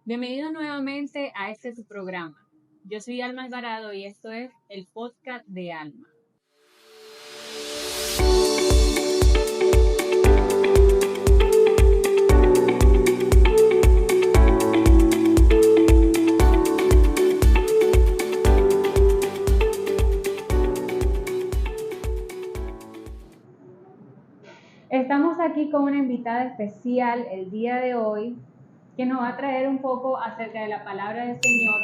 Bienvenido nuevamente a este tu programa. Yo soy Alma Alvarado y esto es el podcast de Alma. Estamos aquí con una invitada especial el día de hoy que nos va a traer un poco acerca de la palabra del Señor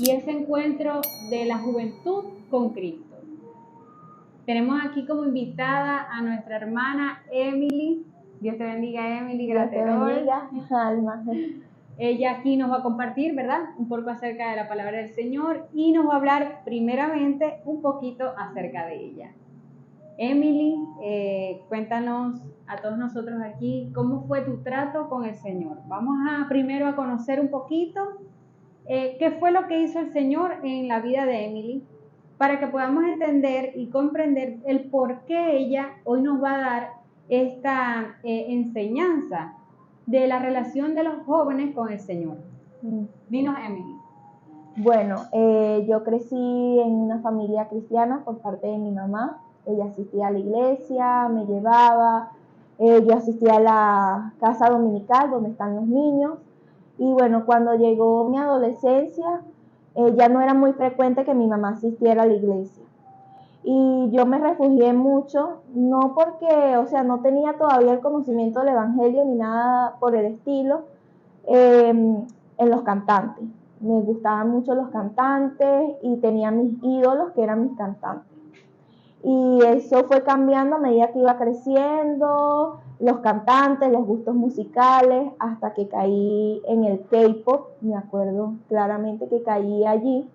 y ese encuentro de la juventud con Cristo. Tenemos aquí como invitada a nuestra hermana Emily. Dios te bendiga, Emily. Dios te bendiga, Alma. Ella aquí nos va a compartir, ¿verdad? Un poco acerca de la palabra del Señor y nos va a hablar primeramente un poquito acerca de ella. Emily, cuéntanos a todos nosotros aquí cómo fue tu trato con el Señor. Vamos primero a conocer un poquito qué fue lo que hizo el Señor en la vida de Emily para que podamos entender y comprender el por qué ella hoy nos va a dar esta enseñanza de la relación de los jóvenes con el Señor. Dinos, Emily. Bueno, yo crecí en una familia cristiana por parte de mi mamá. Ella asistía a la iglesia, me llevaba, yo asistía a la casa dominical donde están los niños. Y bueno, cuando llegó mi adolescencia, ya no era muy frecuente que mi mamá asistiera a la iglesia. Y yo me refugié mucho, no porque, no tenía todavía el conocimiento del evangelio ni nada por el estilo, en los cantantes. Me gustaban mucho los cantantes y tenía mis ídolos que eran mis cantantes. Y eso fue cambiando a medida que iba creciendo, los cantantes, los gustos musicales, hasta que caí en el K-pop. Me acuerdo claramente que caí allí.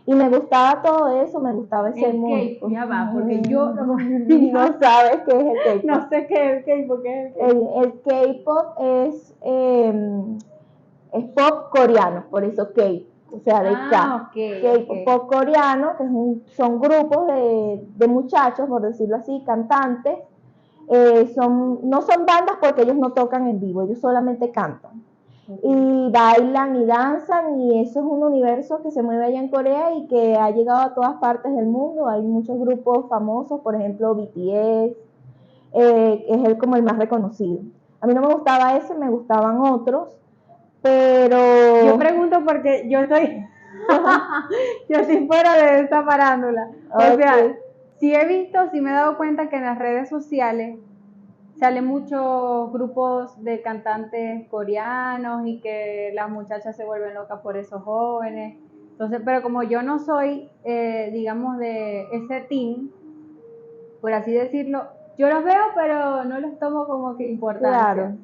Y me gustaba todo eso, me gustaba ese mundo. K-pop, ya va, porque yo no sabes qué es el K-pop. No sé qué es el K-pop, ¿qué es el K-pop es pop coreano, por eso K, o sea, de K. Okay. Pop coreano, que son grupos de muchachos, por decirlo así, cantantes. No son bandas porque ellos no tocan en vivo, ellos solamente cantan. Y bailan y danzan, y eso es un universo que se mueve allá en Corea y que ha llegado a todas partes del mundo. Hay muchos grupos famosos, por ejemplo BTS, es como el más reconocido. A mí no me gustaba ese, me gustaban otros, pero... Yo pregunto porque yo estoy fuera de esta farándula. Okay. O sea, sí me he dado cuenta que en las redes sociales salen muchos grupos de cantantes coreanos y que las muchachas se vuelven locas por esos jóvenes. Entonces, pero como yo no soy, digamos, de ese team, por así decirlo, yo los veo, pero no los tomo como que importancia. Claro.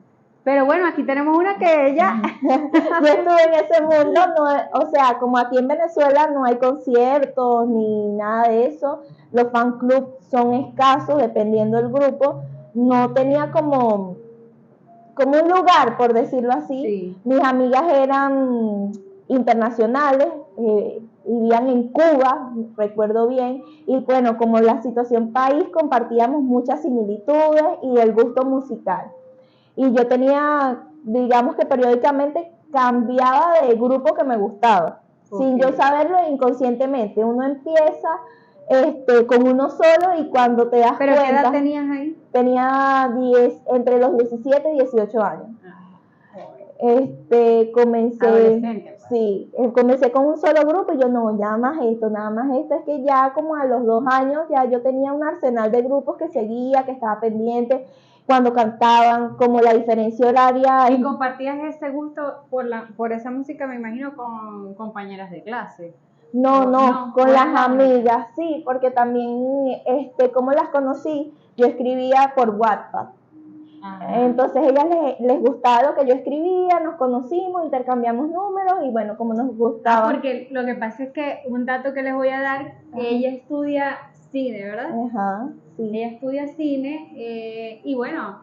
Pero bueno, aquí tenemos una que ella... Yo estuve en ese mundo, como aquí en Venezuela no hay conciertos ni nada de eso, los fan clubs son escasos dependiendo del grupo, no tenía como un lugar, por decirlo así. Sí. Mis amigas eran internacionales, vivían en Cuba, recuerdo bien, y bueno, como la situación país, compartíamos muchas similitudes y el gusto musical. Y yo tenía, digamos que periódicamente cambiaba de grupo que me gustaba, sin yo saberlo inconscientemente. Uno empieza con uno solo y cuando te das cuenta... ¿Pero qué edad tenías ahí? Tenía entre los 17 y 18 años. Comencé... Adolescente, pues. Sí, comencé con un solo grupo y yo nada más esto, es que ya como a los 2 años ya yo tenía un arsenal de grupos que seguía, que estaba pendiente cuando cantaban, como la diferencia horaria. ¿Y compartías ese gusto por esa música, me imagino, con compañeras de clase? No, con las amigas, sí, porque también, como las conocí, yo escribía por WhatsApp. Ajá. Entonces a ellas les gustaba lo que yo escribía, nos conocimos, intercambiamos números y bueno, como nos gustaba. Porque lo que pasa es que un dato que les voy a dar, ella estudia cine, ¿verdad? Ajá, sí. Ella estudia cine y bueno,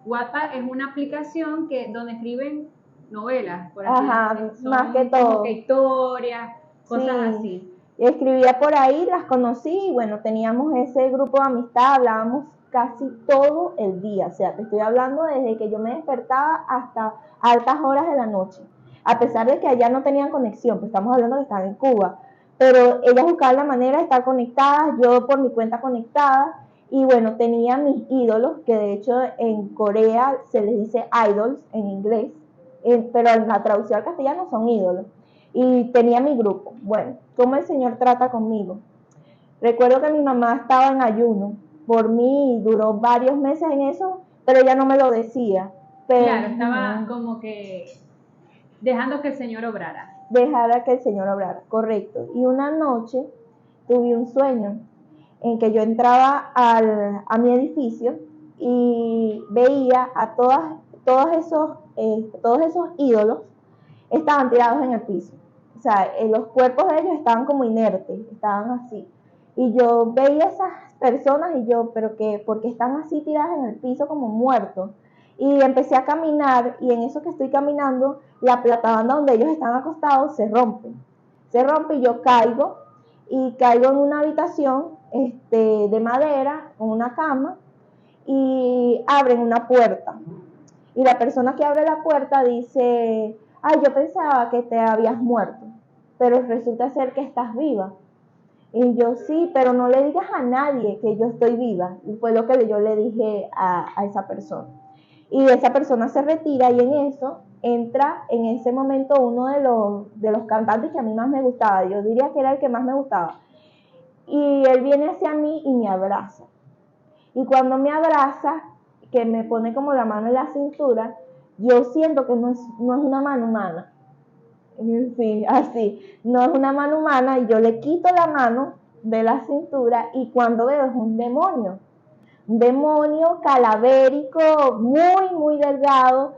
WhatsApp es una aplicación donde escriben novelas, por así decirlo. Más que todo. Como que historias, cosas así. Escribía por ahí, las conocí y bueno, teníamos ese grupo de amistad, hablábamos casi todo el día, o sea, te estoy hablando desde que yo me despertaba hasta altas horas de la noche. a pesar de que allá no tenían conexión, pues estamos hablando de que estaban en Cuba, pero ellas buscaban la manera de estar conectadas, yo por mi cuenta conectada, y bueno, tenía mis ídolos, que de hecho en Corea se les dice idols en inglés, pero en la traducción al castellano son ídolos, y tenía mi grupo. Bueno, ¿cómo el Señor trata conmigo? Recuerdo que mi mamá estaba en ayuno por mí y duró varios meses en eso, pero ella no me lo decía. Pero, claro, estaba como que dejando que el Señor obrara. Dejara que el Señor obrara, correcto. Y una noche tuve un sueño en que yo entraba a mi edificio y veía a todos esos ídolos estaban tirados en el piso. O sea, los cuerpos de ellos estaban como inertes, estaban así. Y yo veía esas personas y yo, pero que, ¿por qué están así tiradas en el piso como muertos? Y empecé a caminar y en eso que estoy caminando, la platabanda donde ellos están acostados se rompe. Se rompe y yo caigo en una habitación de madera con una cama y abren una puerta. Y la persona que abre la puerta dice, ay, yo pensaba que te habías muerto, pero resulta ser que estás viva. Y yo, sí, pero no le digas a nadie que yo estoy viva. Y fue lo que yo le dije a esa persona. Y esa persona se retira y en eso entra en ese momento uno de los cantantes que a mí más me gustaba. Yo diría que era el que más me gustaba. Y él viene hacia mí y me abraza. Y cuando me abraza, que me pone como la mano en la cintura, yo siento que no es una mano humana. Sí, así, no es una mano humana y yo le quito la mano de la cintura y cuando veo es un demonio calavérico, muy delgado,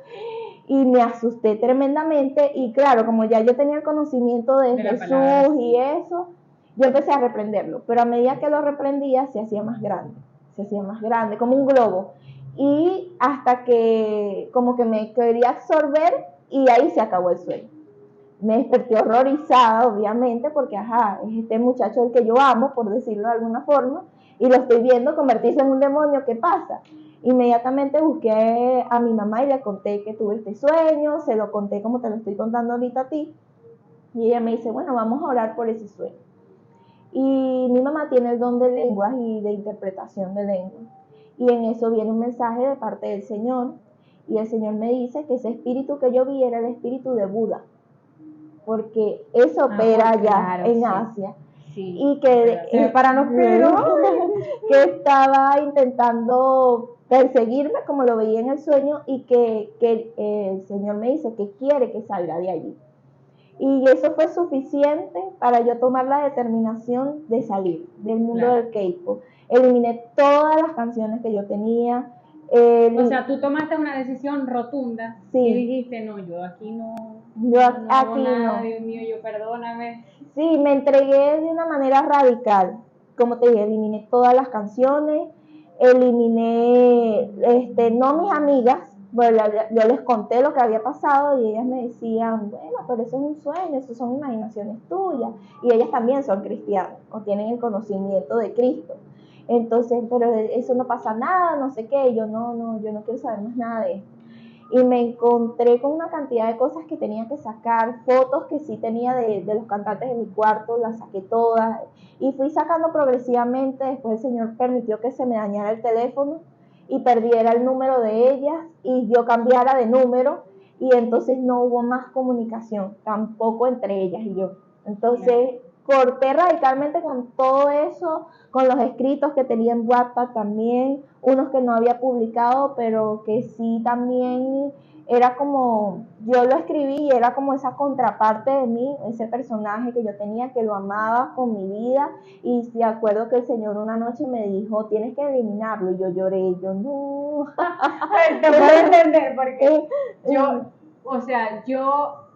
y me asusté tremendamente y claro, como ya yo tenía el conocimiento de Jesús palabra, y eso, yo empecé a reprenderlo, pero a medida que lo reprendía se hacía más grande, como un globo, y hasta que como que me quería absorber y ahí se acabó el sueño. Me desperté horrorizada, obviamente, porque ajá, es este muchacho el que yo amo, por decirlo de alguna forma, y lo estoy viendo convertirse en un demonio, ¿qué pasa? Inmediatamente busqué a mi mamá y le conté que tuve este sueño, se lo conté como te lo estoy contando ahorita a ti, y ella me dice, bueno, vamos a orar por ese sueño. Y mi mamá tiene el don de lenguas y de interpretación de lenguas, y en eso viene un mensaje de parte del Señor, y el Señor me dice que ese espíritu que yo vi era el espíritu de Buda, porque eso opera allá claro, en Asia. Sí, y que para los pelos que estaba intentando perseguirme como lo veía en el sueño y que el Señor me dice que quiere que salga de allí. Y eso fue suficiente para yo tomar la determinación de salir del mundo claro. del K-pop. Eliminé todas las canciones que yo tenía. O sea, tú tomaste una decisión rotunda sí. Y dijiste, no, yo aquí no hago nada, no. Dios mío, yo perdóname. Sí, me entregué de una manera radical. Como te dije, eliminé todas las canciones, eliminé, no mis amigas, bueno, yo les conté lo que había pasado y ellas me decían, bueno, pero eso es un sueño, eso son imaginaciones tuyas. Y ellas también son cristianas o tienen el conocimiento de Cristo. Entonces, pero eso no pasa nada, no sé qué, yo no quiero saber más nada de esto. Y me encontré con una cantidad de cosas que tenía que sacar, fotos que sí tenía de los cantantes en mi cuarto, las saqué todas y fui sacando progresivamente. Después el Señor permitió que se me dañara el teléfono y perdiera el número de ellas y yo cambiara de número y entonces no hubo más comunicación, tampoco entre ellas y yo. Entonces corté radicalmente con todo eso, con los escritos que tenía en WhatsApp también, unos que no había publicado, pero que sí también era como, yo lo escribí y era como esa contraparte de mí, ese personaje que yo tenía, que lo amaba con mi vida, y me acuerdo que el Señor una noche me dijo, tienes que eliminarlo, y yo lloré, y yo no. Te puedo entender, porque yo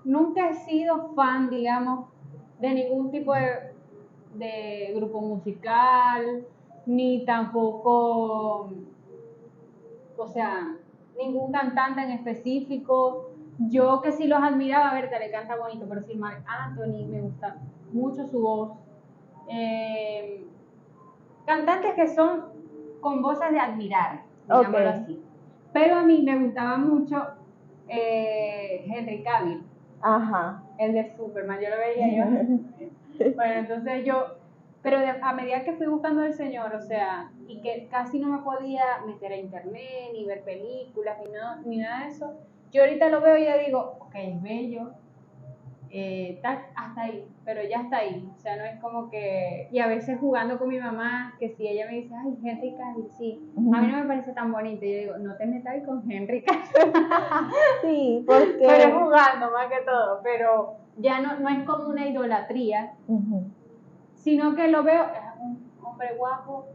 nunca he sido fan, digamos, de ningún tipo de grupo musical, ni tampoco, o sea, ningún cantante en específico. Yo que sí los admiraba, a ver, le canta bonito, pero sí, Marc Anthony, me gusta mucho su voz. Cantantes que son con voces de admirar, digámoslo así. Pero a mí me gustaba mucho Henry Cavill. Ajá. El de Superman, yo lo veía yo. Bueno, entonces pero a medida que fui buscando al Señor, o sea, y que casi no me podía meter a internet, ni ver películas, ni nada de eso, yo ahorita lo veo y ya digo, ok, es bello, hasta ahí, pero ya está ahí, o sea, no es como que, y a veces jugando con mi mamá, que si ella me dice, ay, Henry Cavill, sí, a mí no me parece tan bonito, y yo digo, no te metas con Henry Cavill. Sí, porque... Pero es jugando más que todo, pero ya no es como una idolatría, sino que lo veo, es un hombre guapo,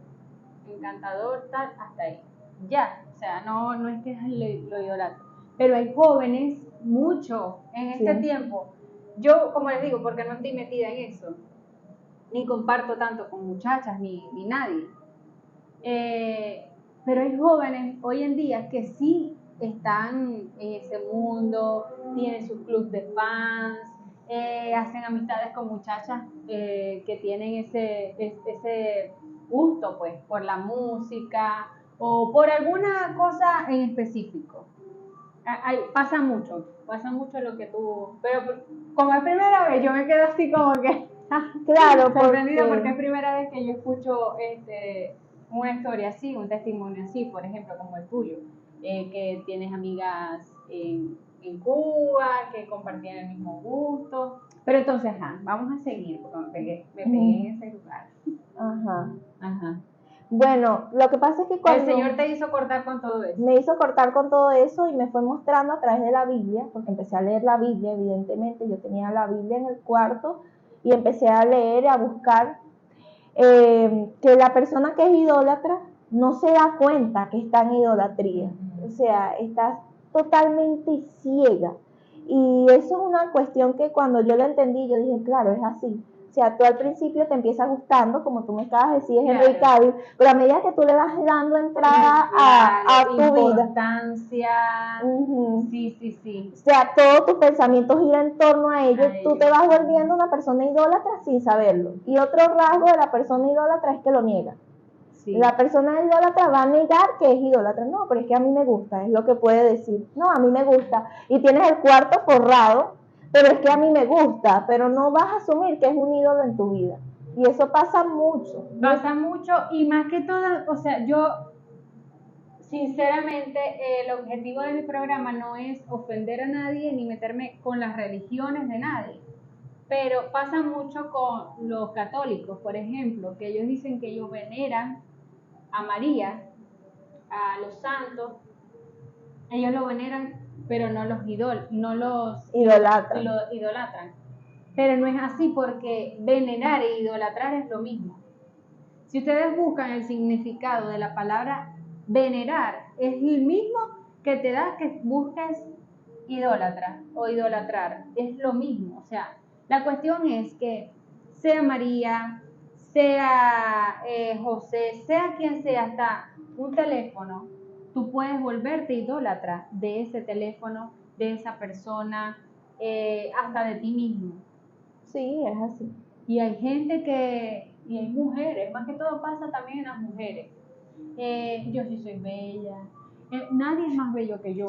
encantador, tal, hasta ahí. Ya, o sea, no es que lo idolatro. Pero hay jóvenes, mucho, en este tiempo. Yo, como les digo, porque no estoy metida en eso, ni comparto tanto con muchachas, ni nadie. Pero hay jóvenes hoy en día que sí están en ese mundo, tienen sus clubs de fans, hacen amistades con muchachas que tienen ese gusto pues por la música o por alguna cosa en específico. Pasa mucho lo que tú, pero como es primera vez yo me quedo así como que claro, sorprendida porque es primera vez que yo escucho una historia así, un testimonio así, por ejemplo, como el tuyo, que tienes amigas en Cuba, que compartían el mismo gusto. Pero entonces, vamos a seguir, porque me pegué en ese lugar. Ajá. Bueno, lo que pasa es que cuando... El Señor te hizo cortar con todo eso. Me hizo cortar con todo eso y me fue mostrando a través de la Biblia, porque empecé a leer la Biblia, evidentemente, yo tenía la Biblia en el cuarto y empecé a leer y a buscar que la persona que es idólatra no se da cuenta que está en idolatría, o sea, está totalmente ciega. Y eso es una cuestión que cuando yo lo entendí, yo dije, claro, es así. O sea, tú al principio te empieza gustando, como tú me acabas de decir, es Henry Cavill, pero a medida que tú le vas dando entrada a tu vida. Importancia. Sí. O sea, todos tus pensamientos giran en torno a ello, tú te vas volviendo una persona idólatra sin saberlo. Y otro rasgo de la persona idólatra es que lo niega. Sí. La persona idólatra va a negar que es idólatra. No, pero es que a mí me gusta, es lo que puede decir. No, a mí me gusta. Y tienes el cuarto forrado, pero es que a mí me gusta, pero no vas a asumir que es un ídolo en tu vida. Y eso pasa mucho. Pasa mucho y más que todo, o sea, yo sinceramente el objetivo de mi programa no es ofender a nadie ni meterme con las religiones de nadie. Pero pasa mucho con los católicos, por ejemplo, que ellos dicen que ellos veneran a María, a los santos, ellos lo veneran, pero no los idolatran. Pero no es así porque venerar e idolatrar es lo mismo. Si ustedes buscan el significado de la palabra venerar, es el mismo que te da que busques idólatra o idolatrar, es lo mismo. O sea, la cuestión es que sea María, sea José, sea quien sea, hasta un teléfono, tú puedes volverte idólatra de ese teléfono, de esa persona, hasta de ti mismo. Sí, es así. Y hay gente y hay mujeres, más que todo pasa también en las mujeres. Yo sí soy bella, nadie es más bello que yo.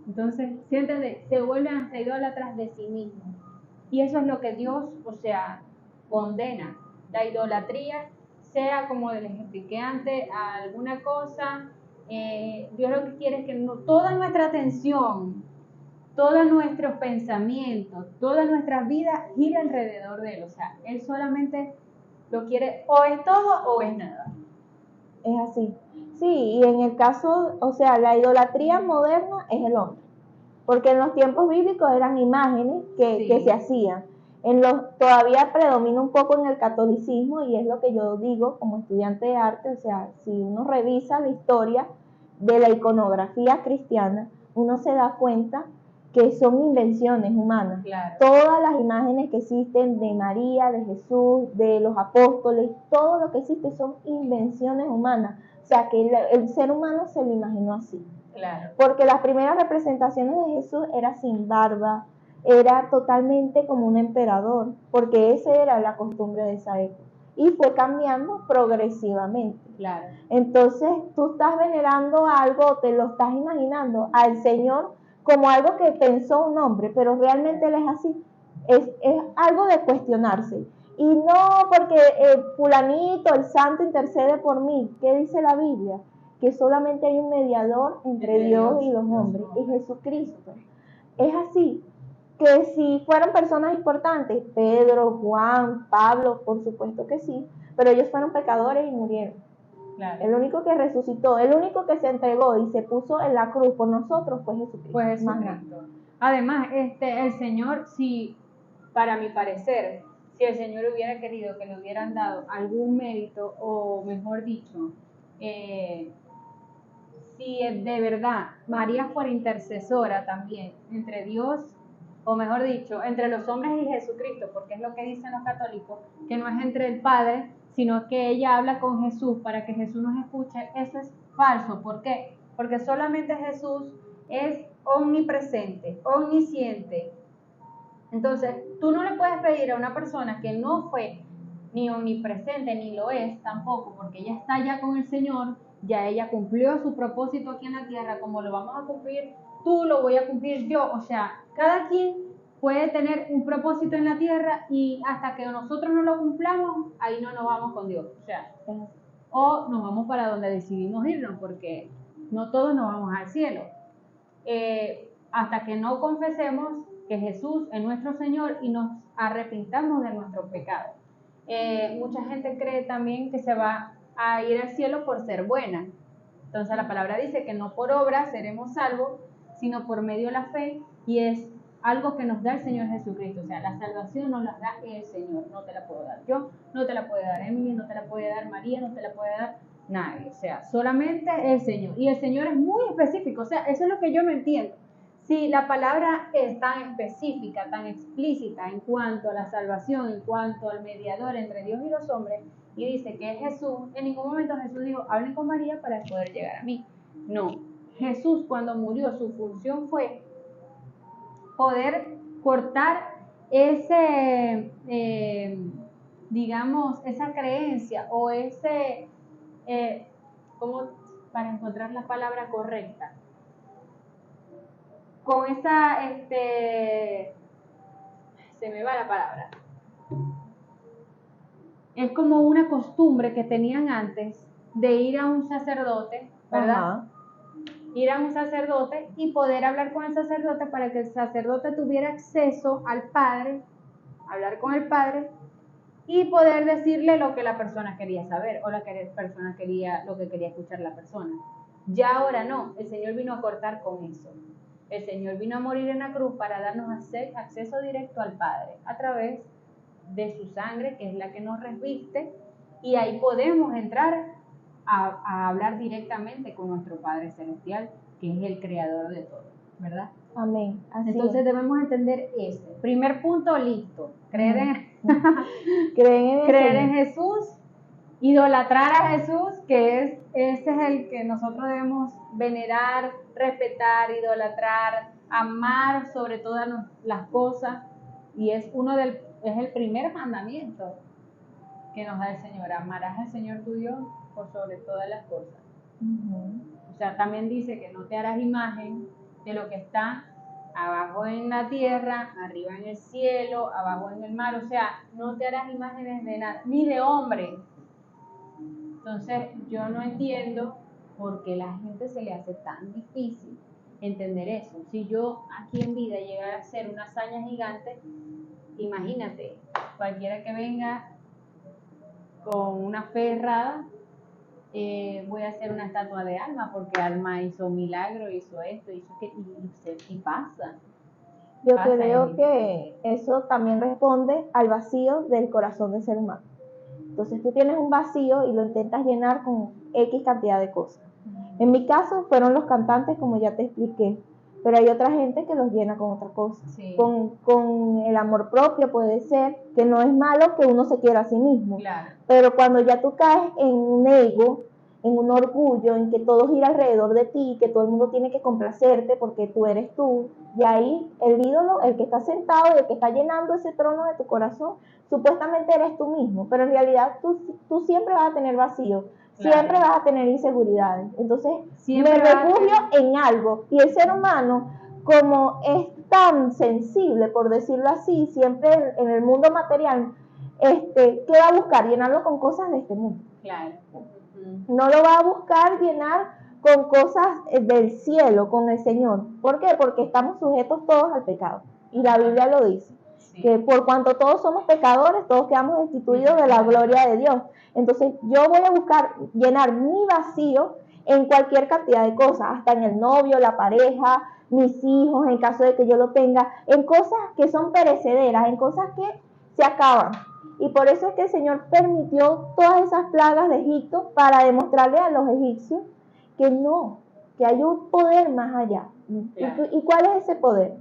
Entonces, se vuelven hasta idólatras de sí mismos. Y eso es lo que Dios, o sea, condena. La idolatría, sea como les expliqué antes, a alguna cosa, Dios lo que quiere es que toda nuestra atención, todos nuestros pensamientos, toda nuestra vida gira alrededor de Él. O sea, Él solamente lo quiere, o es todo o es nada. Es así. Sí, y en el caso, o sea, la idolatría moderna es el hombre. Porque en los tiempos bíblicos eran imágenes que se hacían. Todavía predomina un poco en el catolicismo y es lo que yo digo como estudiante de arte. O sea, si uno revisa la historia de la iconografía cristiana, uno se da cuenta que son invenciones humanas. Claro. Todas las imágenes que existen de María, de Jesús, de los apóstoles, todo lo que existe son invenciones humanas. O sea, que el ser humano se lo imaginó así. Claro. Porque las primeras representaciones de Jesús era sin barba, era totalmente como un emperador, porque esa era la costumbre de esa época. Y fue cambiando progresivamente. Claro. Entonces, tú estás venerando algo, te lo estás imaginando al Señor como algo que pensó un hombre, pero realmente él es así. Es algo de cuestionarse. Y no porque fulanito, el santo, intercede por mí. ¿Qué dice la Biblia? Que solamente hay un mediador entre Dios y los hombres, es Jesucristo. Es así, que si fueron personas importantes, Pedro, Juan, Pablo, por supuesto que sí, pero ellos fueron pecadores y murieron. Claro. El único que resucitó, el único que se entregó y se puso en la cruz por nosotros fue Jesucristo. Pues Jesucristo. Además, el Señor, si, para mi parecer, si el Señor hubiera querido que le hubieran dado algún mérito, o mejor dicho, si de verdad María fuera intercesora también entre Dios, o mejor dicho, entre los hombres y Jesucristo, porque es lo que dicen los católicos, que no es entre el Padre, sino que ella habla con Jesús para que Jesús nos escuche. Eso es falso. ¿Por qué? Porque solamente Jesús es omnipresente, omnisciente. Entonces, tú no le puedes pedir a una persona que no fue ni omnipresente, ni lo es tampoco, porque ella está ya con el Señor, ya ella cumplió su propósito aquí en la tierra, como lo vamos a cumplir tú, lo voy a cumplir yo. O sea, cada quien puede tener un propósito en la tierra y hasta que nosotros no lo cumplamos, ahí no nos vamos con Dios. O sea, o nos vamos para donde decidimos irnos, porque no todos nos vamos al cielo. Hasta que no confesemos que Jesús es nuestro Señor y nos arrepintamos de nuestros pecados. Mucha gente cree también que se va a ir al cielo por ser buena. Entonces la palabra dice que no por obras seremos salvos, sino por medio de la fe, y es algo que nos da el Señor Jesucristo. O sea, la salvación nos la da el Señor, no te la puedo dar yo, no te la puede dar Emily, no te la puede dar María, no te la puede dar nadie. O sea, solamente el Señor. Y el Señor es muy específico. O sea, eso es lo que yo no entiendo. Si la palabra es tan específica, tan explícita en cuanto a la salvación, en cuanto al mediador entre Dios y los hombres, y dice que es Jesús, en ningún momento Jesús dijo, hablen con María para poder llegar a mí. No, Jesús cuando murió, su función fue poder cortar ese, digamos, esa creencia o ese, ¿cómo? Para encontrar la palabra correcta, con esa, se me va la palabra, es como una costumbre que tenían antes de ir a un sacerdote, ¿verdad? Ajá. Ir a un sacerdote y poder hablar con el sacerdote para que el sacerdote tuviera acceso al Padre, hablar con el Padre y poder decirle lo que la persona quería saber o lo que quería escuchar la persona. Ya ahora no, el Señor vino a cortar con eso. El Señor vino a morir en la cruz para darnos acceso directo al Padre a través de su sangre, que es la que nos reviste, y ahí podemos entrar a hablar directamente con nuestro Padre Celestial, que es el creador de todo, ¿verdad? Amén. Así Entonces es. Debemos entender ese. Primer punto, listo. Creer en Jesús, idolatrar a Jesús, ese es el que nosotros debemos venerar, respetar, idolatrar, amar sobre todas las cosas, y es el primer mandamiento que nos da el Señor. Amarás al Señor tu Dios por sobre todas las cosas. O sea, también dice que no te harás imagen de lo que está abajo en la tierra, arriba en el cielo, abajo en el mar. O sea, no te harás imágenes de nada, ni de hombre. Entonces, yo no entiendo por qué la gente se le hace tan difícil entender eso. Si yo aquí en vida llegara a hacer una hazaña gigante, imagínate, cualquiera que venga con una fe errada, voy a hacer una estatua de Alma, porque Alma hizo milagro, hizo esto, hizo que, y pasa. Yo creo que eso también responde al vacío del corazón del ser humano. Entonces tú tienes un vacío y lo intentas llenar con X cantidad de cosas. En mi caso fueron los cantantes, como ya te expliqué, pero hay otra gente que los llena con otra cosa. Sí. Con el amor propio puede ser, que no es malo que uno se quiera a sí mismo. Claro. Pero cuando ya tú caes en un ego, en un orgullo, en que todo gira alrededor de ti, que todo el mundo tiene que complacerte porque tú eres tú, y ahí el ídolo, el que está sentado y el que está llenando ese trono de tu corazón, supuestamente eres tú mismo, pero en realidad tú siempre vas a tener vacío, claro. Siempre vas a tener inseguridades. Entonces me refugio en algo, y el ser humano como es tan sensible, por decirlo así, siempre en el mundo material, ¿qué va a buscar? Llenarlo con cosas de este mundo. Claro. No lo va a buscar llenar con cosas del cielo, con el Señor. ¿Por qué? Porque estamos sujetos todos al pecado. Y la Biblia lo dice. Sí. Que por cuanto todos somos pecadores, todos quedamos destituidos de la gloria de Dios. Entonces yo voy a buscar llenar mi vacío en cualquier cantidad de cosas, hasta en el novio, la pareja, mis hijos, en caso de que yo lo tenga, en cosas que son perecederas, en cosas que se acaban. Y por eso es que el Señor permitió todas esas plagas de Egipto para demostrarle a los egipcios que no, que hay un poder más allá. Claro. ¿Y cuál es ese poder?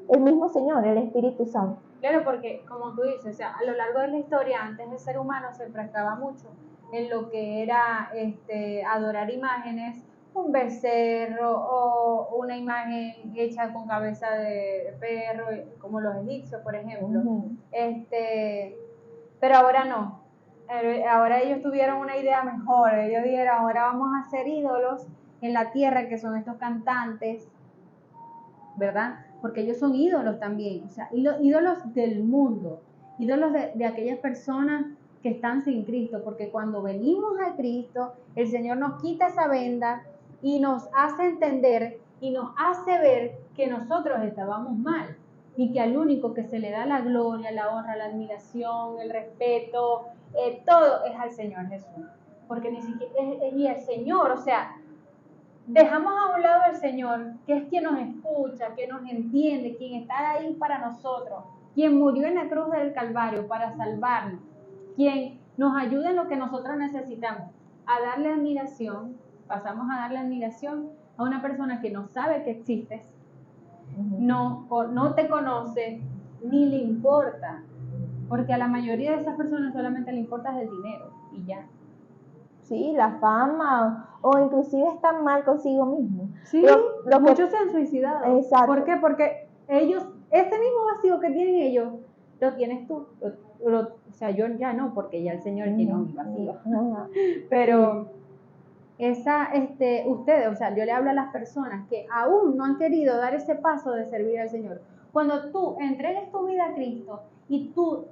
El mismo Señor, el Espíritu Santo. Claro, porque como tú dices, o sea, a lo largo de la historia, antes el ser humano se enfrascaba mucho en lo que era adorar imágenes, un becerro o una imagen hecha con cabeza de perro, como los egipcios, por ejemplo. Pero ahora no. Ahora ellos tuvieron una idea mejor. Ellos dijeron, ahora vamos a hacer ídolos en la tierra, que son estos cantantes, ¿verdad? Porque ellos son ídolos también, o sea, ídolos del mundo, ídolos de aquellas personas que están sin Cristo, porque cuando venimos a Cristo, el Señor nos quita esa venda y nos hace entender y nos hace ver que nosotros estábamos mal y que al único que se le da la gloria, la honra, la admiración, el respeto, todo es al Señor Jesús, porque ni siquiera y el Señor, o sea, dejamos a un lado al Señor, que es quien nos escucha, que nos entiende, quien está ahí para nosotros, quien murió en la cruz del Calvario para salvarnos, quien nos ayuda en lo que nosotros necesitamos, a darle admiración. Pasamos a darle admiración a una persona que no sabe que existes, no te conoce, ni le importa, porque a la mayoría de esas personas solamente le importa el dinero y ya. Sí, la fama, o inclusive están mal consigo mismo. Sí, muchos se han suicidado. Exacto. ¿Por qué? Porque ellos, ese mismo vacío que tienen ellos, lo tienes tú. O sea, yo ya no, porque ya el Señor llenó mi vacío. Pero ustedes, o sea, yo le hablo a las personas que aún no han querido dar ese paso de servir al Señor. Cuando tú entregues tu vida a Cristo y tú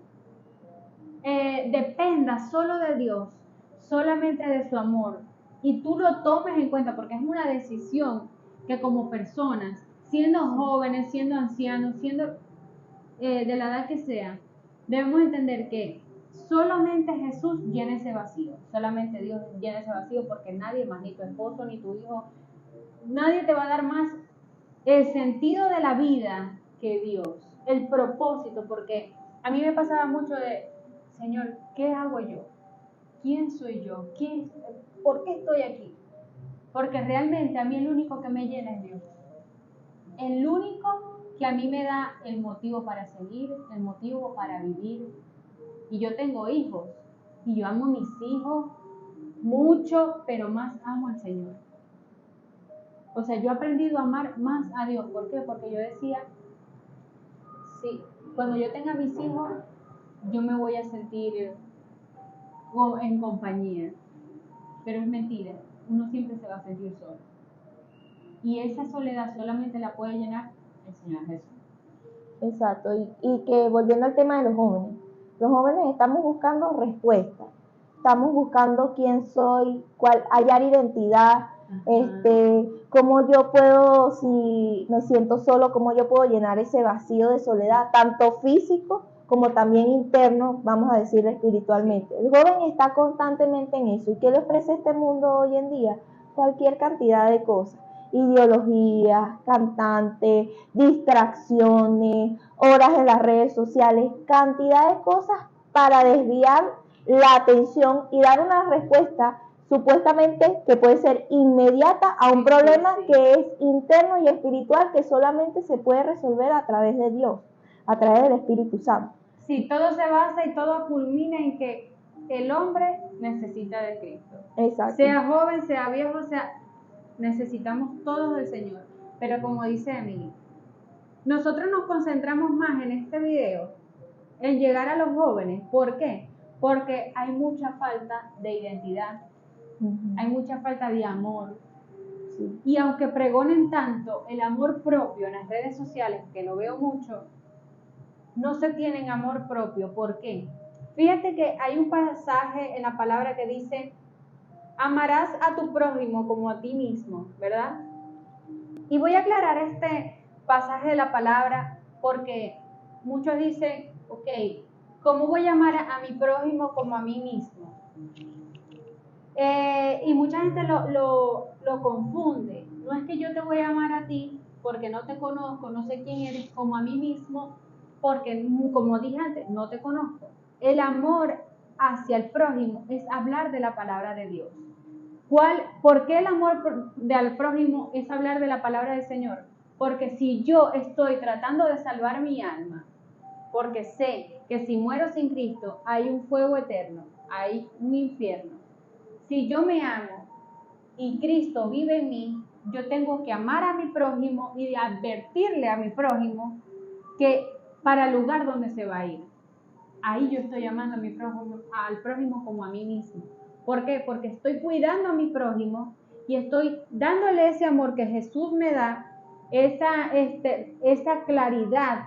dependas solo de Dios, solamente de su amor, y tú lo tomes en cuenta, porque es una decisión que como personas, siendo jóvenes, siendo ancianos, siendo de la edad que sea, debemos entender que solamente Jesús llena ese vacío, solamente Dios llena ese vacío, porque nadie más, ni tu esposo, ni tu hijo, nadie te va a dar más el sentido de la vida que Dios, el propósito, porque a mí me pasaba mucho de, Señor, ¿qué hago yo? ¿Quién soy yo? ¿Por qué estoy aquí? Porque realmente a mí el único que me llena es Dios. El único que a mí me da el motivo para seguir, el motivo para vivir. Y yo tengo hijos, y yo amo a mis hijos mucho, pero más amo al Señor. O sea, yo he aprendido a amar más a Dios. ¿Por qué? Porque yo decía, sí, cuando yo tenga mis hijos, yo me voy a sentir en compañía. Pero es mentira, uno siempre se va a sentir solo. Y esa soledad solamente la puede llenar el Señor Jesús. Exacto, y que volviendo al tema de los jóvenes estamos buscando respuestas, estamos buscando quién soy, hallar identidad, cómo yo puedo, si me siento solo, cómo yo puedo llenar ese vacío de soledad, tanto físico como también interno, vamos a decirlo espiritualmente. El joven está constantemente en eso. ¿Y qué le ofrece este mundo hoy en día? Cualquier cantidad de cosas. Ideologías, cantantes, distracciones, horas en las redes sociales, cantidad de cosas para desviar la atención y dar una respuesta supuestamente que puede ser inmediata a un problema que es interno y espiritual, que solamente se puede resolver a través de Dios, a través del Espíritu Santo. Sí, todo se basa y todo culmina en que el hombre necesita de Cristo. Exacto. Sea joven, sea viejo, necesitamos todos del Señor. Pero como dice Emily, nosotros nos concentramos más en este video en llegar a los jóvenes. ¿Por qué? Porque hay mucha falta de identidad, hay mucha falta de amor. Sí. Y aunque pregonen tanto el amor propio en las redes sociales, que lo veo mucho, no se tienen amor propio. ¿Por qué? Fíjate que hay un pasaje en la palabra que dice, amarás a tu prójimo como a ti mismo, ¿verdad? Y voy a aclarar este pasaje de la palabra porque muchos dicen, ok, ¿cómo voy a amar a mi prójimo como a mí mismo? Y mucha gente lo confunde. No es que yo te voy a amar a ti porque no te conozco, no sé quién eres, como a mí mismo, porque como dije antes, no te conozco. El amor hacia el prójimo es hablar de la palabra de Dios. ¿Por qué el amor al prójimo es hablar de la palabra del Señor? Porque si yo estoy tratando de salvar mi alma, porque sé que si muero sin Cristo hay un fuego eterno, hay un infierno. Si yo me amo y Cristo vive en mí, yo tengo que amar a mi prójimo y advertirle a mi prójimo que para el lugar donde se va a ir. Ahí yo estoy amando a mi prójimo, al prójimo como a mí mismo. ¿Por qué? Porque estoy cuidando a mi prójimo y estoy dándole ese amor que Jesús me da, esa claridad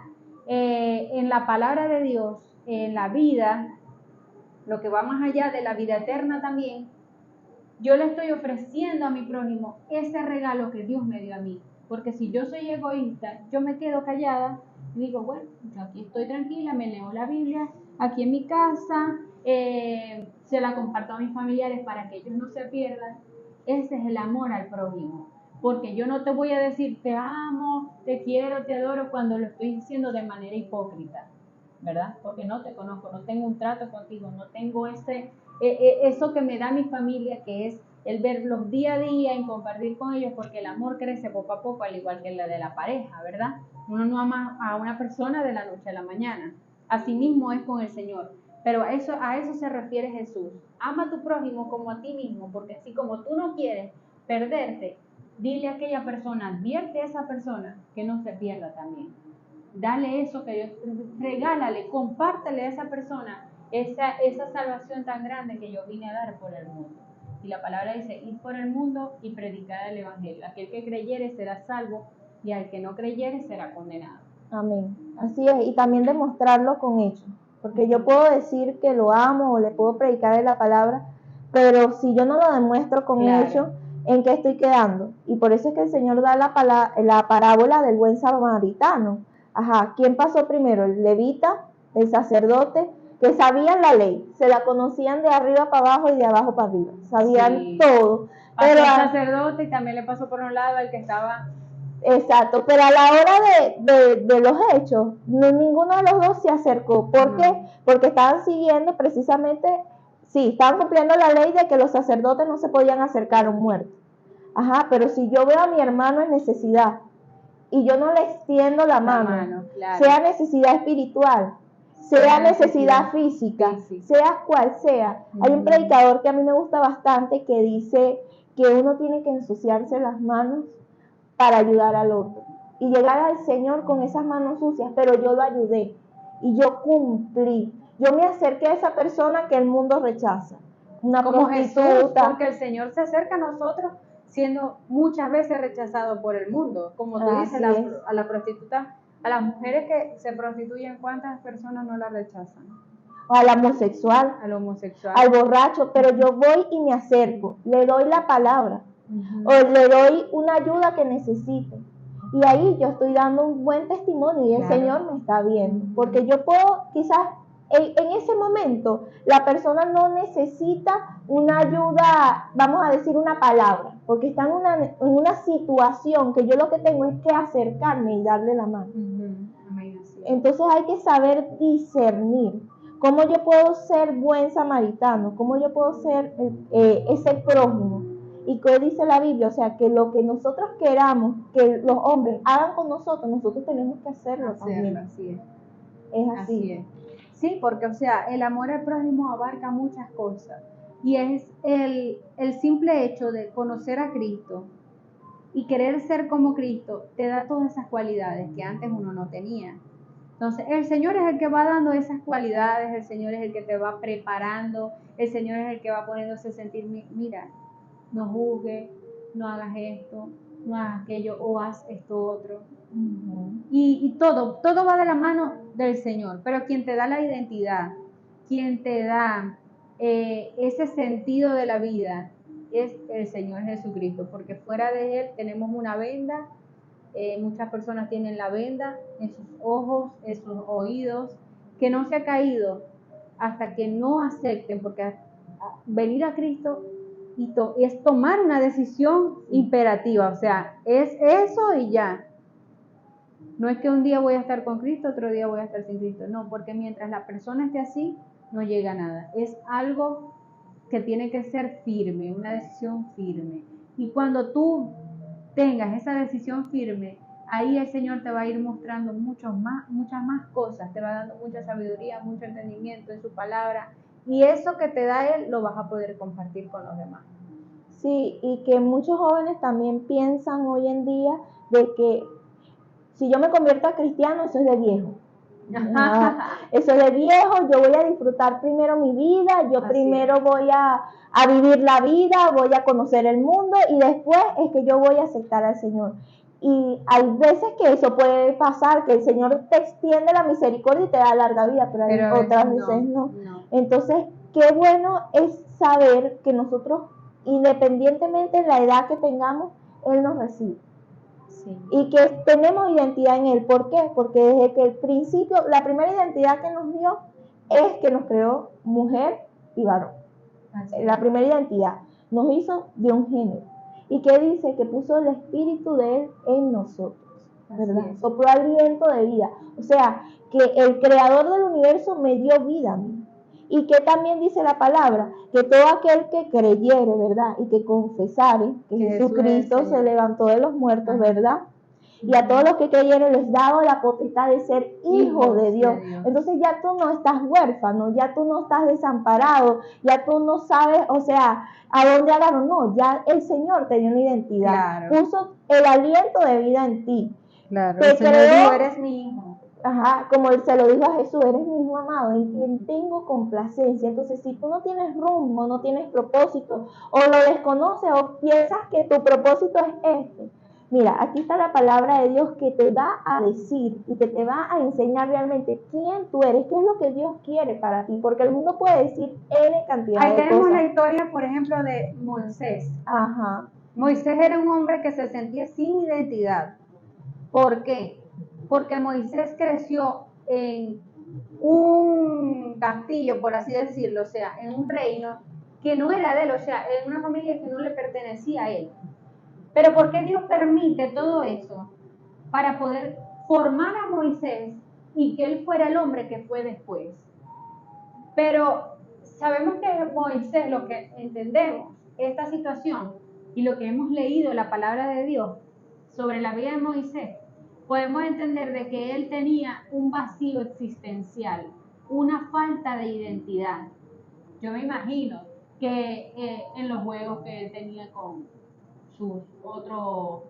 en la palabra de Dios, en la vida, lo que va más allá de la vida eterna también. Yo le estoy ofreciendo a mi prójimo ese regalo que Dios me dio a mí. Porque si yo soy egoísta, yo me quedo callada y digo, bueno, yo aquí estoy tranquila, me leo la Biblia aquí en mi casa, se la comparto a mis familiares para que ellos no se pierdan. Ese es el amor al prójimo. Porque yo no te voy a decir te amo, te quiero, te adoro cuando lo estoy diciendo de manera hipócrita, ¿verdad? Porque no te conozco, no tengo un trato contigo, no tengo eso que me da mi familia, que es el verlos día a día y compartir con ellos, porque el amor crece poco a poco, al igual que el de la pareja, ¿verdad? Uno no ama a una persona de la noche a la mañana. Así mismo es con el Señor. Pero a eso se refiere Jesús. Ama a tu prójimo como a ti mismo, porque así como tú no quieres perderte, dile a aquella persona, advierte a esa persona que no se pierda también. Dale eso que Dios, regálale, compártele a esa persona esa salvación tan grande que yo vine a dar por el mundo. Y la palabra dice, ir por el mundo y predicar el evangelio. Aquel que creyere será salvo y al que no creyere será condenado. Amén. Así es, y también demostrarlo con hechos. Porque yo puedo decir que lo amo o le puedo predicar de la palabra, pero si yo no lo demuestro con hechos, ¿en qué estoy quedando? Y por eso es que el Señor da la parábola del buen samaritano. Ajá, ¿quién pasó primero? El levita, el sacerdote, que sabían la ley, se la conocían de arriba para abajo y de abajo para arriba, sabían todo. Pasó pero el sacerdote y también le pasó por un lado al que estaba... Exacto, pero a la hora de los hechos, ninguno de los dos se acercó. ¿Por qué? Porque estaban siguiendo precisamente, sí, estaban cumpliendo la ley de que los sacerdotes no se podían acercar a un muerto. Ajá, pero si yo veo a mi hermano en necesidad y yo no le extiendo la mano, claro, sea necesidad espiritual, sea necesidad física, sea cual sea. Hay un predicador que a mí me gusta bastante que dice que uno tiene que ensuciarse las manos para ayudar al otro y llegar al Señor con esas manos sucias, pero yo lo ayudé y yo cumplí, yo me acerqué a esa persona que el mundo rechaza, una como Jesús, porque el Señor se acerca a nosotros siendo muchas veces rechazado por el mundo, como tú dices, a la prostituta, a las mujeres que se prostituyen, ¿cuántas personas no la rechazan? Al homosexual, al borracho, pero yo voy y me acerco, le doy la palabra, o le doy una ayuda que necesite. Y ahí yo estoy dando un buen testimonio y el Señor me está viendo. Porque yo puedo, quizás en ese momento, la persona no necesita una ayuda, vamos a decir una palabra, porque está en una situación que yo lo que tengo es que acercarme y darle la mano. Entonces hay que saber discernir. ¿Cómo yo puedo ser buen samaritano? ¿Cómo yo puedo ser ese prójimo? ¿Y qué dice la Biblia? O sea, que lo que nosotros queramos que los hombres hagan con nosotros tenemos que hacerlo también. Así es. Es así. Es. Sí, porque, o sea, el amor al prójimo abarca muchas cosas. Y es el simple hecho de conocer a Cristo y querer ser como Cristo, te da todas esas cualidades que antes uno no tenía. Entonces, el Señor es el que va dando esas cualidades, el Señor es el que te va preparando, el Señor es el que va poniéndose a sentir, mira, no juzgue, no hagas esto, no hagas aquello, o haz esto otro. Ujú. Y todo va de la mano del Señor, pero quien te da la identidad, quien te da ese sentido de la vida, es el Señor Jesucristo, porque fuera de Él tenemos una venda, muchas personas tienen la venda en sus ojos, en sus oídos, que no se ha caído hasta que no acepten, porque venir a Cristo es tomar una decisión imperativa, o sea, es eso y ya. No es que un día voy a estar con Cristo, otro día voy a estar sin Cristo, no, porque mientras la persona esté así, no llega a nada. Es algo que tiene que ser firme, una decisión firme. Y cuando tú tengas esa decisión firme, ahí el Señor te va a ir mostrando muchas más cosas, te va dando mucha sabiduría, mucho entendimiento en su palabra, y eso que te da Él lo vas a poder compartir con los demás. Sí, y que muchos jóvenes también piensan hoy en día de que si yo me convierto a cristiano, eso es de viejo. Eso es de viejo, yo voy a disfrutar primero mi vida, yo Así primero es. voy a vivir la vida, voy a conocer el mundo y después es que yo voy a aceptar al Señor. Y hay veces que eso puede pasar, que el Señor te extiende la misericordia y te da larga vida, pero hay otras veces no. Entonces, qué bueno es saber que nosotros, independientemente de la edad que tengamos, Él nos recibe. Sí. Y que tenemos identidad en Él. ¿Por qué? Porque desde que el principio, la primera identidad que nos dio es que nos creó mujer y varón. La primera identidad nos hizo de un género. ¿Y qué dice? Que puso el espíritu de Él en nosotros, ¿verdad? Sopló aliento de vida. O sea, que el creador del universo me dio vida a mí. Y que también dice la palabra, que todo aquel que creyere, ¿verdad? Y que confesare que Jesucristo se levantó de los muertos, ¿verdad? Y a todos los que creyeron les dado la potestad de ser hijos de Dios. Entonces ya tú no estás huérfano, ya tú no estás desamparado, ya tú no sabes, o sea, a dónde agarrar. No, ya el Señor te dio una identidad. Claro. Puso el aliento de vida en ti. Claro, el Señor dijo, eres mi hijo. Ajá, como él se lo dijo a Jesús, eres mi hijo amado, en quien tengo complacencia. Entonces, si tú no tienes rumbo, no tienes propósito, o lo desconoces, o piensas que tu propósito es este, mira, aquí está la palabra de Dios que te va a decir y que te va a enseñar realmente quién tú eres, qué es lo que Dios quiere para ti, porque el mundo puede decir N cantidad de cosas. Ahí tenemos la historia, por ejemplo, de Moisés. Ajá. Moisés era un hombre que se sentía sin identidad. ¿Por qué? Porque Moisés creció en un castillo, por así decirlo, o sea, en un reino que no era de él, o sea, en una familia que no le pertenecía a él. Pero ¿por qué Dios permite todo eso? Para poder formar a Moisés y que él fuera el hombre que fue después. Pero sabemos que Moisés, lo que entendemos, esta situación y lo que hemos leído, la palabra de Dios sobre la vida de Moisés, podemos entender de que él tenía un vacío existencial, una falta de identidad. Yo me imagino que en los juegos que él tenía con sus otros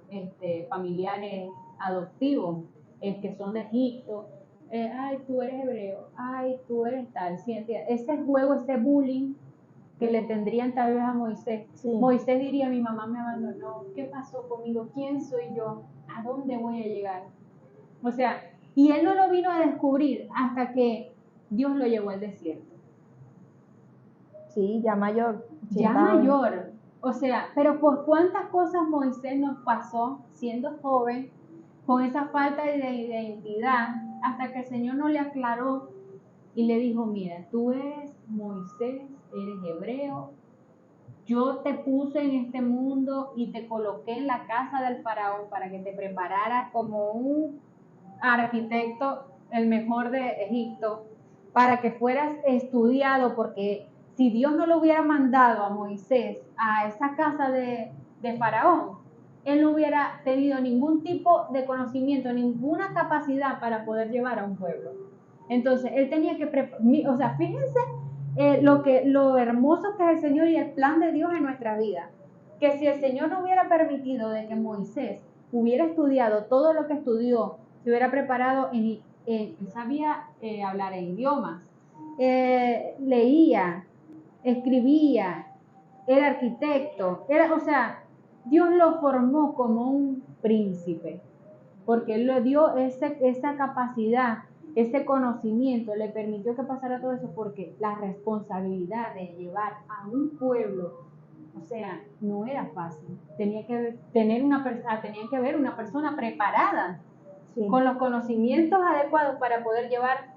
familiares adoptivos, que son de Egipto, ay, tú eres hebreo, ay, tú eres tal, ¿sí? Ese juego, ese bullying que le tendrían tal vez a Moisés. Sí. Moisés diría, mi mamá me abandonó, ¿qué pasó conmigo? ¿Quién soy yo? ¿A dónde voy a llegar? O sea, y él no lo vino a descubrir hasta que Dios lo llevó al desierto. Sí, ya mayor. Ya mayor. O sea, pero por cuántas cosas Moisés nos pasó siendo joven, con esa falta de identidad, hasta que el Señor no le aclaró y le dijo, mira, tú eres Moisés, eres hebreo, yo te puse en este mundo y te coloqué en la casa del faraón para que te prepararas como un arquitecto, el mejor de Egipto, para que fueras estudiado, porque si Dios no lo hubiera mandado a Moisés a esa casa de faraón, él no hubiera tenido ningún tipo de conocimiento, ninguna capacidad para poder llevar a un pueblo. Entonces, él tenía que o sea, fíjense lo hermoso que es el Señor y el plan de Dios en nuestra vida. Que si el Señor no hubiera permitido de que Moisés hubiera estudiado todo lo que estudió, se hubiera preparado, sabía hablar en idiomas, leía, escribía, era arquitecto, o sea, Dios lo formó como un príncipe, porque Él le dio esa capacidad, ese conocimiento, le permitió que pasara todo eso, porque la responsabilidad de llevar a un pueblo, o sea, no era fácil. Tenía que haber una persona preparada, Sí. con los conocimientos adecuados para poder llevar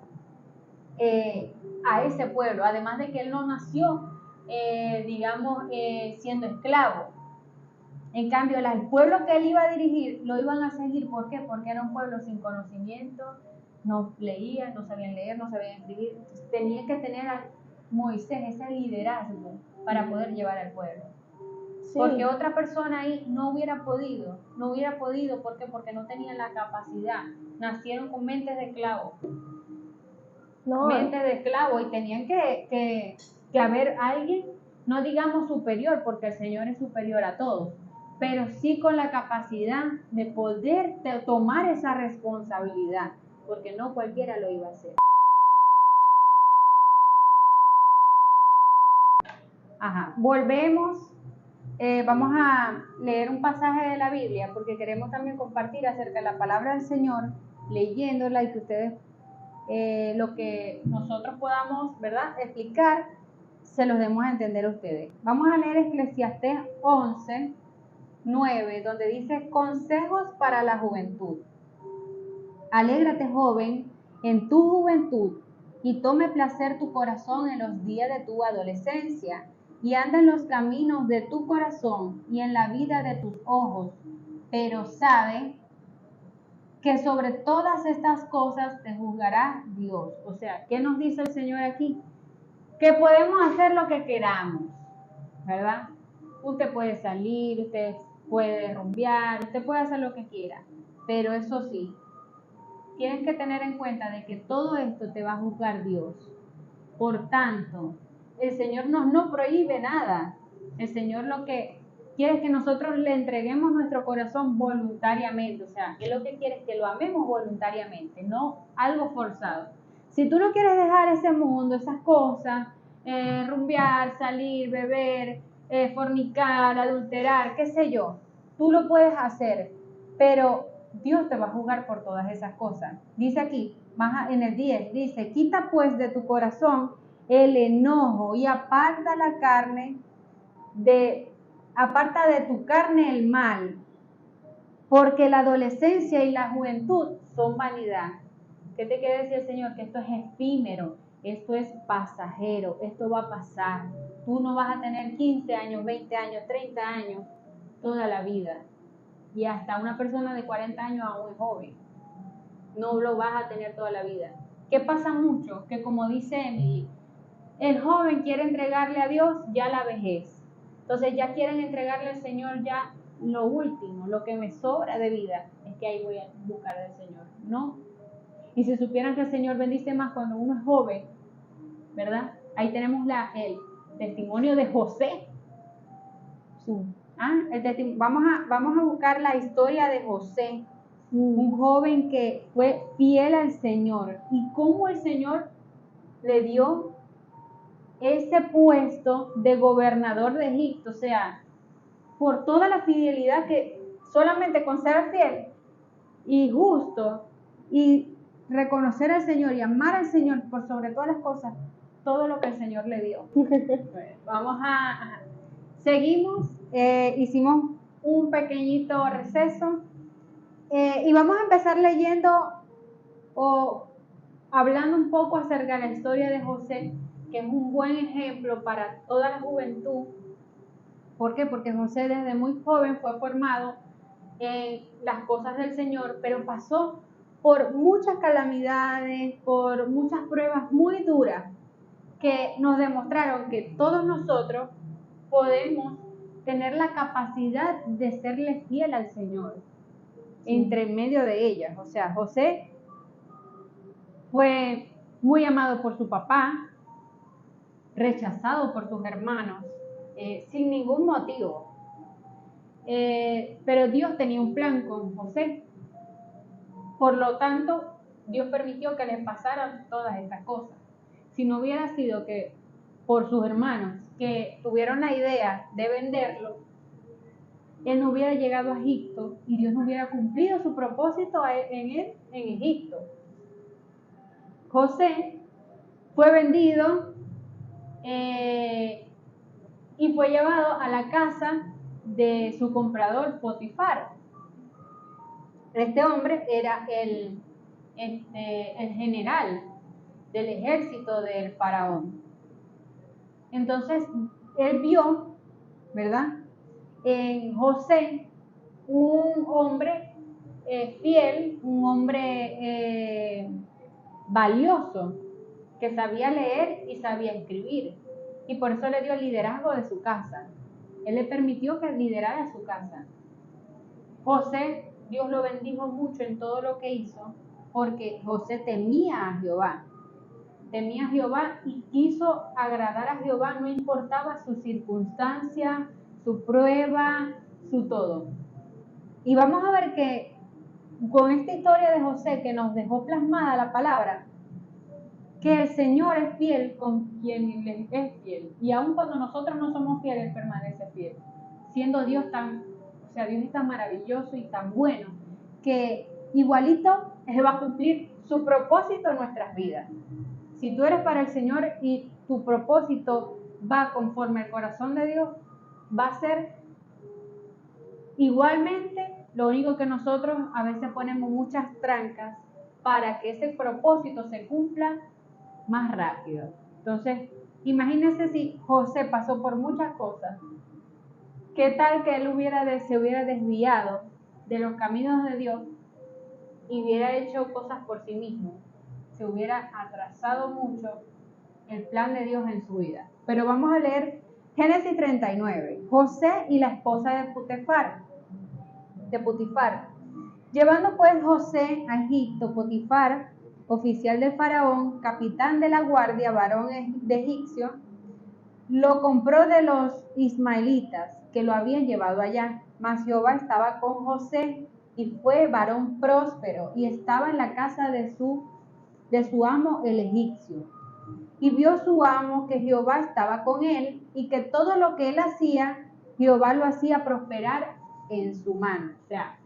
a ese pueblo. Además de que él no nació, siendo esclavo. En cambio, el pueblo que él iba a dirigir lo iban a seguir. ¿Por qué? Porque era un pueblo sin conocimiento, no leían, no sabían leer, no sabían escribir. Entonces, tenía que tener a Moisés ese liderazgo para poder llevar al pueblo. Sí. Porque otra persona ahí no hubiera podido. ¿Por qué? Porque no tenían la capacidad. Nacieron con mentes de esclavo. Mentes de esclavo, y tenían que haber alguien, no digamos superior, porque el Señor es superior a todos, pero sí con la capacidad de poder tomar esa responsabilidad, porque no cualquiera lo iba a hacer. Volvemos. Vamos a leer un pasaje de la Biblia, porque queremos también compartir acerca de la palabra del Señor, leyéndola, y que ustedes, lo que nosotros podamos, ¿verdad?, explicar, se los demos a entender a ustedes. Vamos a leer Eclesiastés 11:9, donde dice: consejos para la juventud. Alégrate, joven, en tu juventud, y tome placer tu corazón en los días de tu adolescencia, y anda en los caminos de tu corazón y en la vida de tus ojos, pero sabe que sobre todas estas cosas te juzgará Dios. O sea, ¿qué nos dice el Señor aquí? Que podemos hacer lo que queramos, ¿verdad? Usted puede salir, usted puede rumbear, usted puede hacer lo que quiera, pero eso sí, tienes que tener en cuenta de que todo esto te va a juzgar Dios. Por tanto, el Señor no prohíbe nada. El Señor lo que quiere es que nosotros le entreguemos nuestro corazón voluntariamente. O sea, que lo que quiere es que lo amemos voluntariamente, no algo forzado. Si tú no quieres dejar ese mundo, esas cosas, rumbear, salir, beber, fornicar, adulterar, qué sé yo, tú lo puedes hacer, pero Dios te va a juzgar por todas esas cosas. Dice aquí, más en el 10, dice: quita pues de tu corazón el enojo y aparta de tu carne el mal, porque la adolescencia y la juventud son vanidad. ¿Qué te quiere decir el Señor? Que esto es efímero, esto es pasajero, esto va a pasar. Tú no vas a tener 15 años, 20 años, 30 años toda la vida. Y hasta una persona de 40 años aún es joven. No lo vas a tener toda la vida. ¿Qué pasa mucho? Que, como dice Emily, el joven quiere entregarle a Dios ya la vejez. Entonces ya quieren entregarle al Señor ya lo último, lo que me sobra de vida, es que ahí voy a buscar al Señor. No. Y si supieran que el Señor bendice más cuando uno es joven, ¿verdad? Ahí tenemos el testimonio de José. Sí. Vamos a buscar la historia de José, un joven que fue fiel al Señor, y cómo el Señor le dio ese puesto de gobernador de Egipto. O sea, por toda la fidelidad, que solamente con ser fiel y justo y reconocer al Señor y amar al Señor por sobre todas las cosas, todo lo que el Señor le dio. Seguimos, hicimos un pequeñito receso, y vamos a empezar leyendo o hablando un poco acerca de la historia de José, que es un buen ejemplo para toda la juventud. ¿Por qué? Porque José desde muy joven fue formado en las cosas del Señor, pero pasó por muchas calamidades, por muchas pruebas muy duras, que nos demostraron que todos nosotros podemos tener la capacidad de serle fiel al Señor, entre medio de ellas. O sea, José fue muy amado por su papá, rechazado por sus hermanos, sin ningún motivo. Pero Dios tenía un plan con José. Por lo tanto, Dios permitió que le pasaran todas estas cosas. Si no hubiera sido que por sus hermanos, que tuvieron la idea de venderlo, él no hubiera llegado a Egipto y Dios no hubiera cumplido su propósito en él en Egipto. José fue vendido y fue llevado a la casa de su comprador Potifar. Este hombre era el general del ejército del faraón. Entonces, él vio, ¿verdad?, en José un hombre fiel, un hombre valioso, que sabía leer y sabía escribir. Y por eso le dio el liderazgo de su casa. Él le permitió que liderara su casa. José, Dios lo bendijo mucho en todo lo que hizo, porque José temía a Jehová. Temía a Jehová y quiso agradar a Jehová, no importaba su circunstancia, su prueba, su todo. Y vamos a ver que con esta historia de José que nos dejó plasmada la palabra, que el Señor es fiel con quien les es fiel. Y aun cuando nosotros no somos fieles, Él permanece fiel. Siendo Dios Dios es tan maravilloso y tan bueno, que igualito Él va a cumplir su propósito en nuestras vidas. Si tú eres para el Señor y tu propósito va conforme al corazón de Dios, va a ser igualmente. Lo único que nosotros a veces ponemos muchas trancas para que ese propósito se cumpla más rápido. Entonces, imagínense si José pasó por muchas cosas. ¿Qué tal que él se hubiera desviado de los caminos de Dios y hubiera hecho cosas por sí mismo? Se hubiera atrasado mucho el plan de Dios en su vida. Pero vamos a leer Génesis 39. José y la esposa de Potifar. Llevando pues José a Egipto, Potifar, oficial del faraón, capitán de la guardia, varón de egipcio, lo compró de los ismaelitas que lo habían llevado allá. Mas Jehová estaba con José y fue varón próspero y estaba en la casa de su amo el egipcio. Y vio su amo que Jehová estaba con él y que todo lo que él hacía, Jehová lo hacía prosperar en su mano. O sea,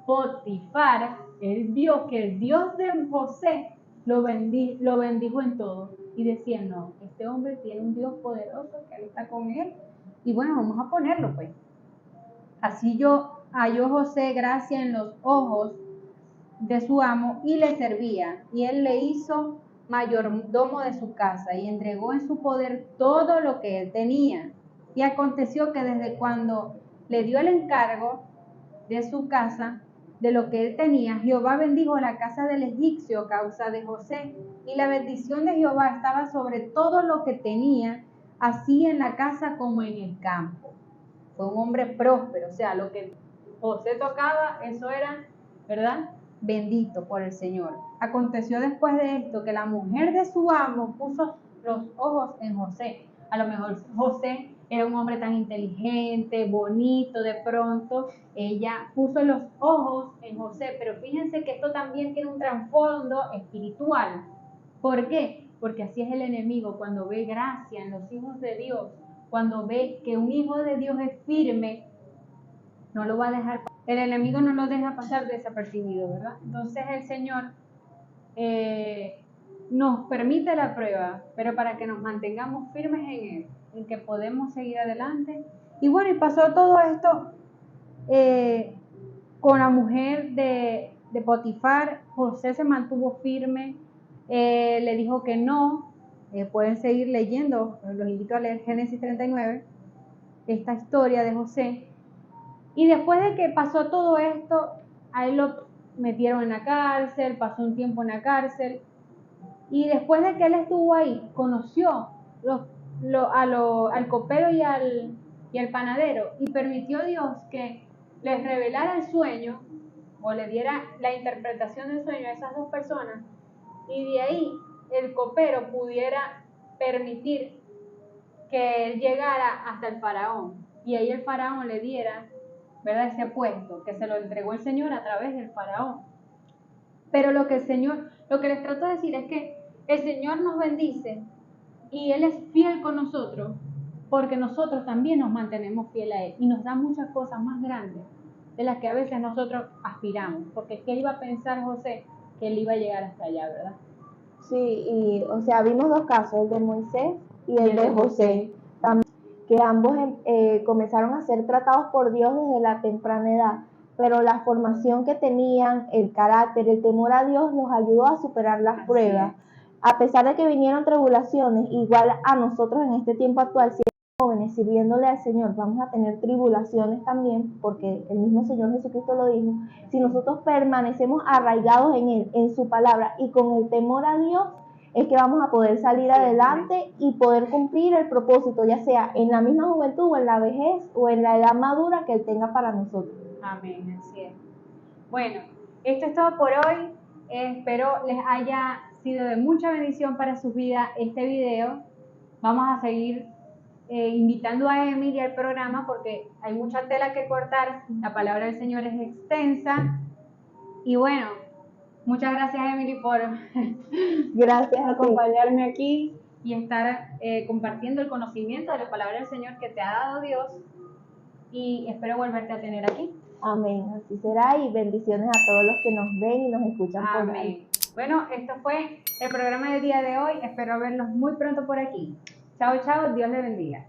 Potifar, él vio que el Dios de José lo bendijo en todo. Y decía, no, este hombre tiene un Dios poderoso que está con él. Y bueno, vamos a ponerlo pues. Así halló José gracia en los ojos de su amo y le servía. Y él le hizo mayordomo de su casa y entregó en su poder todo lo que él tenía. Y aconteció que desde cuando le dio el encargo de su casa, de lo que él tenía, Jehová bendijo la casa del egipcio a causa de José, y la bendición de Jehová estaba sobre todo lo que tenía, así en la casa como en el campo. Fue un hombre próspero, o sea, lo que José tocaba, eso era, ¿verdad?, bendito por el Señor. Aconteció después de esto que la mujer de su amo puso los ojos en José. A lo mejor José era un hombre tan inteligente, bonito, de pronto ella puso los ojos en José, pero fíjense que esto también tiene un trasfondo espiritual. ¿Por qué? Porque así es el enemigo cuando ve gracia en los hijos de Dios, cuando ve que un hijo de Dios es firme, no lo va a dejar, el enemigo no lo deja pasar desapercibido, ¿verdad? Entonces el Señor nos permite la prueba, pero para que nos mantengamos firmes en Él, en que podemos seguir adelante. Y bueno, y pasó todo esto con la mujer de Potifar. José se mantuvo firme, le dijo que no. Pueden seguir leyendo, los invito a leer Génesis 39, esta historia de José. Y después de que pasó todo esto, a él lo metieron en la cárcel, pasó un tiempo en la cárcel, y después de que él estuvo ahí, conoció al copero y al panadero, y permitió Dios que les revelara el sueño, o le diera la interpretación del sueño a esas dos personas, y de ahí el copero pudiera permitir que él llegara hasta el faraón, y ahí el faraón le diera, ¿verdad?, ese puesto, que se lo entregó el Señor a través del faraón. Pero lo que les trato de decir es que el Señor nos bendice y Él es fiel con nosotros, porque nosotros también nos mantenemos fieles a Él y nos da muchas cosas más grandes de las que a veces nosotros aspiramos, porque ¿qué iba a pensar José? Que él iba a llegar hasta allá, ¿verdad? Sí, y o sea, vimos dos casos, el de Moisés y el de José, que ambos comenzaron a ser tratados por Dios desde la temprana edad, pero la formación que tenían, el carácter, el temor a Dios los ayudó a superar las pruebas. A pesar de que vinieron tribulaciones, igual a nosotros en este tiempo actual, siendo jóvenes, sirviéndole al Señor, vamos a tener tribulaciones también, porque el mismo Señor Jesucristo lo dijo. Si nosotros permanecemos arraigados en Él, en su palabra y con el temor a Dios, es que vamos a poder salir adelante y poder cumplir el propósito, ya sea en la misma juventud o en la vejez o en la edad madura que Él tenga para nosotros. Amén, así es. Bueno, esto es todo por hoy. Espero les haya sido de mucha bendición para sus vidas este video. Vamos a seguir invitando a Emily al programa porque hay mucha tela que cortar. La palabra del Señor es extensa. Y bueno, muchas gracias Emily por acompañarme aquí y estar compartiendo el conocimiento de la palabra del Señor que te ha dado Dios. Y espero volverte a tener aquí. Amén, así será, y bendiciones a todos los que nos ven y nos escuchan por ahí. Bueno, esto fue el programa del día de hoy. Espero verlos muy pronto por aquí. Chao, chao, Dios les bendiga.